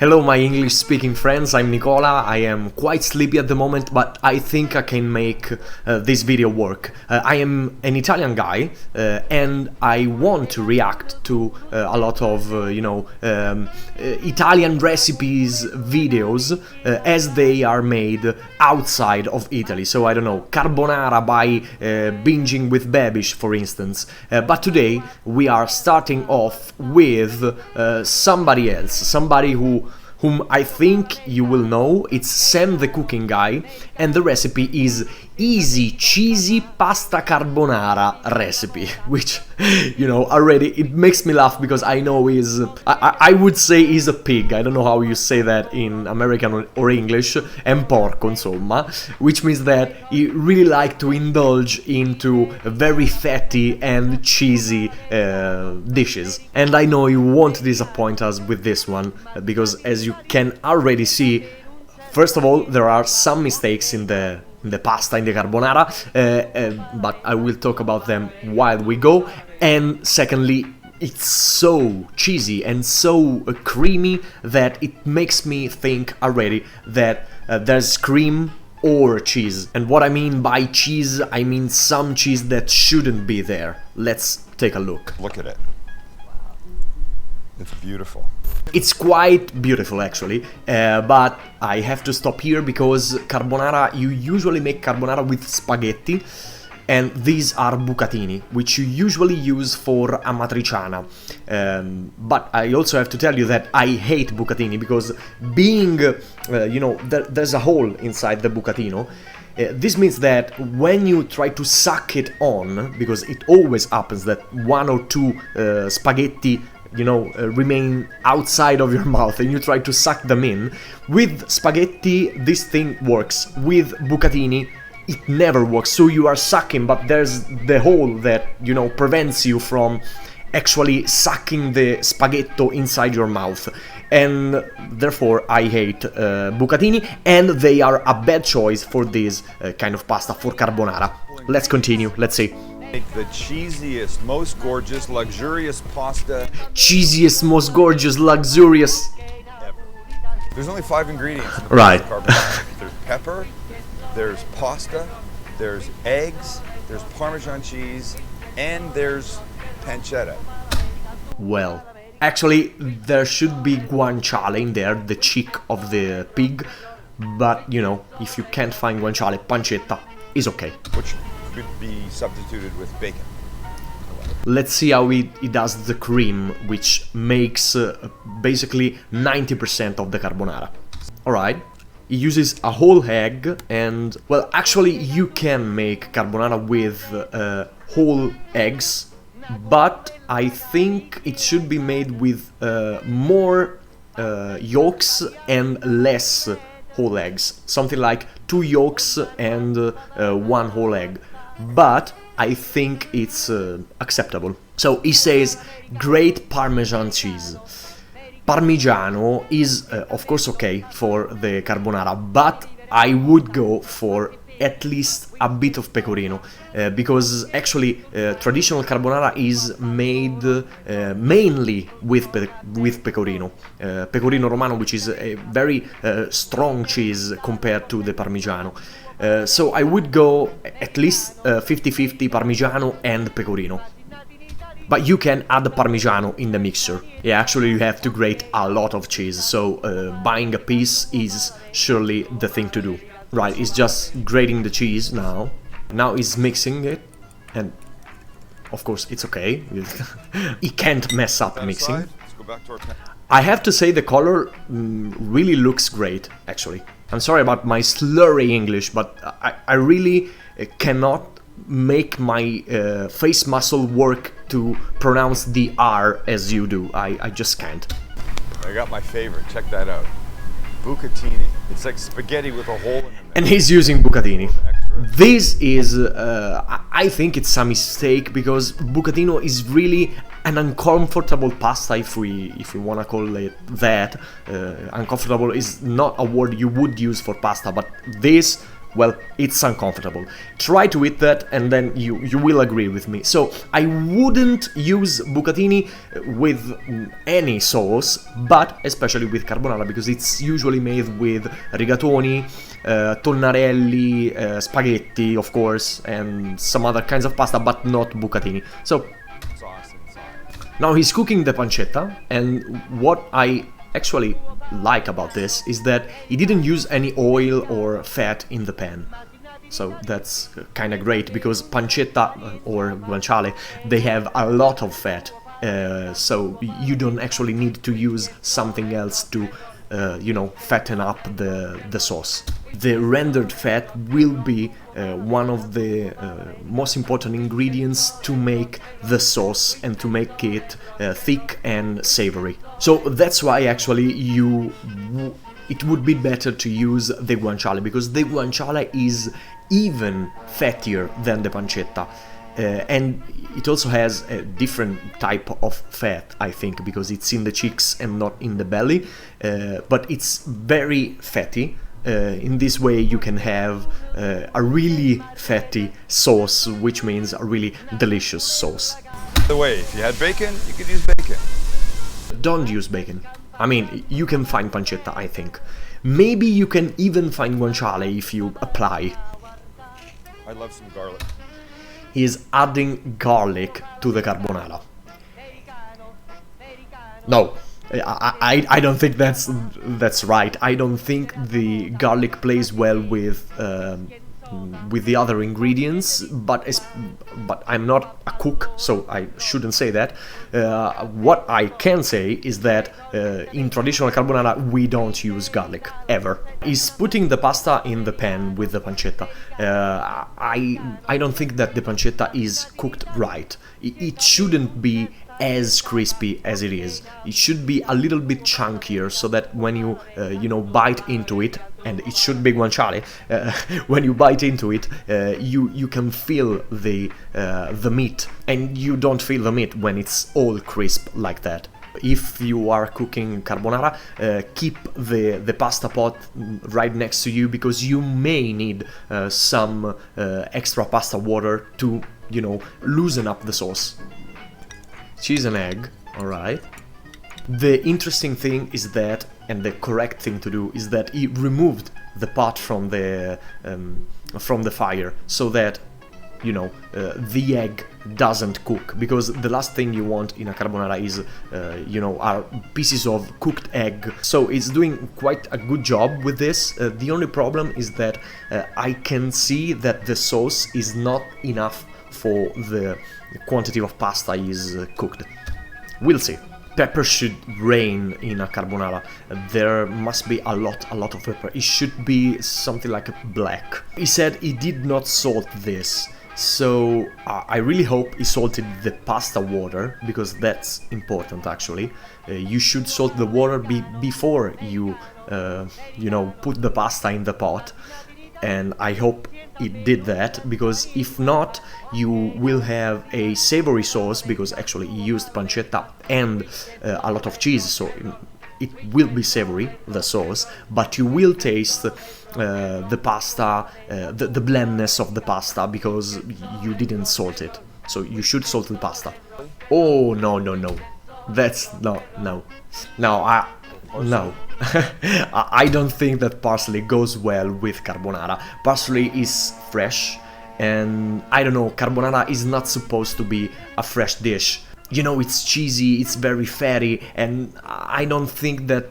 Hello my English speaking friends, I'm Nicola. I am quite sleepy at the moment, but I think I can make this video work. I am an Italian guy and I want to react to a lot of, Italian recipes videos as they are made outside of Italy. So I don't know, carbonara by binging with Babish, for instance. But today we are starting off with somebody else, somebody whom I think you will know. It's Sam the cooking guy, and the recipe is easy cheesy pasta carbonara recipe, which, already it makes me laugh because I know I would say he's a pig. I don't know how you say that in American or English, and porco insomma, which means that he really like to indulge into very fatty and cheesy dishes. And I know you won't disappoint us with this one, because as you can already see, first of all, there are some mistakes in the pasta, in the carbonara, but I will talk about them while we go. And secondly, it's so cheesy and so creamy that it makes me think already that there's cream or cheese. And what I mean by cheese, I mean some cheese that shouldn't be there. Let's take a look. Look at it. It's beautiful. It's quite beautiful actually, but I have to stop here because carbonara, you usually make carbonara with spaghetti, and these are bucatini, which you usually use for amatriciana. But I also have to tell you that I hate bucatini because being, there's a hole inside the bucatino. This means that when you try to suck it on, because it always happens that one or two spaghetti remain outside of your mouth and you try to suck them in. With spaghetti, this thing works. With bucatini, it never works. So you are sucking, but there's the hole that, prevents you from actually sucking the spaghetto inside your mouth. And therefore, I hate bucatini, and they are a bad choice for this kind of pasta, for carbonara. Let's continue, let's see. Make the cheesiest, most gorgeous, luxurious pasta. Cheesiest, most gorgeous, luxurious Ever. There's only 5 ingredients. In the Right. Carbonara. There's pepper, there's pasta, there's eggs, there's Parmesan cheese, and there's pancetta. Well, actually, there should be guanciale in there, the cheek of the pig. But, if you can't find guanciale, pancetta is okay. Which could be substituted with bacon. Let's see how he does the cream, which makes basically 90% of the carbonara. Alright, he uses a whole egg, and, well, actually you can make carbonara with whole eggs, but I think it should be made with more yolks and less whole eggs. Something like 2 yolks and 1 whole egg. But I think it's acceptable. So he says great Parmesan cheese. Parmigiano is of course okay for the carbonara, but I would go for at least a bit of pecorino, because actually traditional carbonara is made mainly with pecorino. Pecorino Romano, which is a very strong cheese compared to the Parmigiano. So I would go at least 50-50 Parmigiano and pecorino. But you can add the Parmigiano in the mixture. Yeah, actually you have to grate a lot of cheese, so buying a piece is surely the thing to do. Right, he's just grating the cheese now. Now he's mixing it, and of course it's okay. He can't mess up mixing. Let's go back to our pan. I have to say the color really looks great, actually. I'm sorry about my slurry English, but I really cannot make my face muscle work to pronounce the R as you do. I just can't. I got my favorite, check that out. Bucatini. It's like spaghetti with a hole in the middle. And he's using bucatini. This is, I think it's a mistake, because bucatino is really an uncomfortable pasta, if we want to call it that. Uncomfortable is not a word you would use for pasta, but this well, it's uncomfortable. Try to eat that and then you will agree with me. So I wouldn't use bucatini with any sauce, but especially with carbonara, because it's usually made with rigatoni, tonnarelli, spaghetti, of course, and some other kinds of pasta, but not bucatini. So now he's cooking the pancetta, and what I actually like about this is that he didn't use any oil or fat in the pan. So that's kind of great, because pancetta or guanciale, they have a lot of fat, so you don't actually need to use something else to you know, fatten up the sauce. The rendered fat will be one of the most important ingredients to make the sauce and to make it thick and savory. So that's why actually it would be better to use the guanciale, because the guanciale is even fattier than the pancetta. And it also has a different type of fat, I think, because it's in the cheeks and not in the belly, but it's very fatty. In this way you can have a really fatty sauce, which means a really delicious sauce. By the way, if you had bacon, you could use bacon. Don't use bacon. I mean, you can find pancetta, I think. Maybe you can even find guanciale if you apply. I love some garlic. He is adding garlic to the carbonara. No, I don't think that's right. I don't think the garlic plays well with the other ingredients, but I'm not a cook, so I shouldn't say that. What I can say is that in traditional carbonara we don't use garlic, ever. He's putting the pasta in the pan with the pancetta. I don't think that the pancetta is cooked right. It shouldn't be as crispy as it is. It should be a little bit chunkier, so that when you you know, bite into it, and it should be guanciale, when you bite into it, you can feel the meat, and you don't feel the meat when it's all crisp like that. If you are cooking carbonara, keep the pasta pot right next to you, because you may need some extra pasta water to, you know, loosen up the sauce. Cheese and egg, alright. The interesting thing is that, and the correct thing to do, is that he removed the pot from the fire, so that, you know, the egg doesn't cook, because the last thing you want in a carbonara is, you know, are pieces of cooked egg. So it's doing quite a good job with this. The only problem is that I can see that the sauce is not enough for the quantity of pasta is cooked. We'll see. Pepper should reign in a carbonara. There must be a lot of pepper. It should be something like black. He said he did not salt this, so I really hope he salted the pasta water, because that's important actually. You should salt the water before you you know, put the pasta in the pot. And I hope it did that, because if not, you will have a savory sauce, because actually he used pancetta and a lot of cheese, so it will be savory, the sauce, but you will taste the pasta, the blandness of the pasta, because you didn't salt it. So you should salt the pasta. Oh, no. That's, no. No. I don't think that parsley goes well with carbonara. Parsley is fresh, and I don't know, carbonara is not supposed to be a fresh dish. You know, it's cheesy, it's very fatty, and I don't think that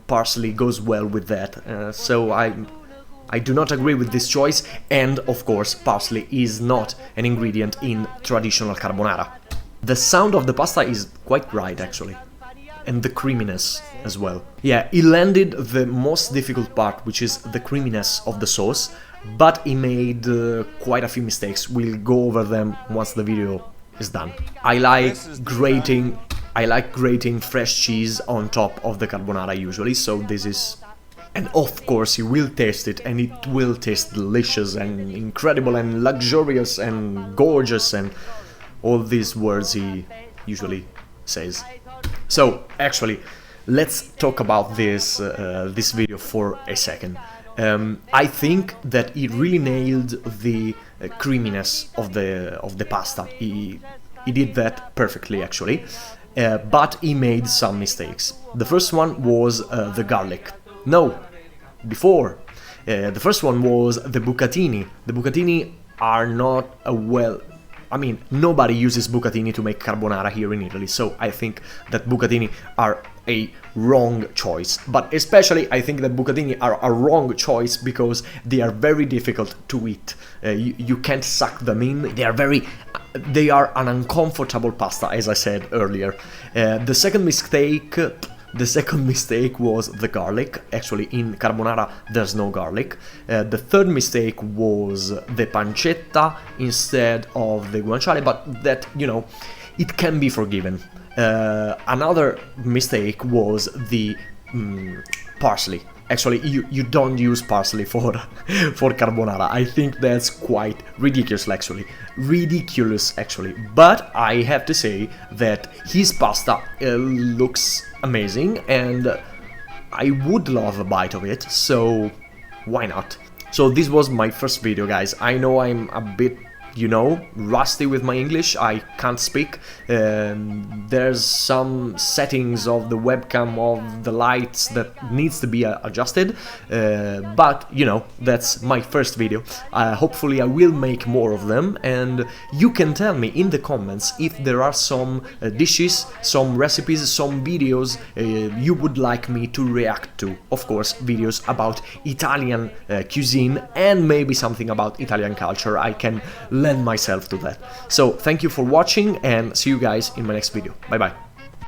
parsley goes well with that. So I do not agree with this choice, and of course parsley is not an ingredient in traditional carbonara. The sound of the pasta is quite right actually, and the creaminess as well. Yeah, he landed the most difficult part, which is the creaminess of the sauce, but he made quite a few mistakes. We'll go over them once the video is done. I like grating fresh cheese on top of the carbonara usually, so this is... And of course you will taste it, and it will taste delicious and incredible and luxurious and gorgeous and all these words he usually says. So actually, let's talk about this this video for a second. I think that he really nailed the creaminess of the pasta. He did that perfectly, actually, but he made some mistakes. The first one was the garlic. No, before. The first one was the bucatini. The bucatini are not a well... I mean, nobody uses bucatini to make carbonara here in Italy, so I think that bucatini are a wrong choice. But especially, I think that bucatini are a wrong choice because they are very difficult to eat. You can't suck them in. They are an uncomfortable pasta, as I said earlier. The second mistake was the garlic. Actually, in carbonara there's no garlic. The third mistake was the pancetta instead of the guanciale, but that, you know, it can be forgiven. Another mistake was the parsley. Actually, you don't use parsley for carbonara. I think that's quite ridiculous, actually. But I have to say that his pasta looks amazing, and I would love a bite of it, so why not? So this was my first video, guys. I know I'm a bit, you know, rusty with my English. I can't speak. There's some settings of the webcam, of the lights that needs to be adjusted, but you know, that's my first video. Hopefully I will make more of them, and you can tell me in the comments if there are some dishes, some recipes, some videos you would like me to react to. Of course, videos about Italian cuisine and maybe something about Italian culture. I can lend myself to that. So thank you for watching, and see you guys in my next video. Bye bye.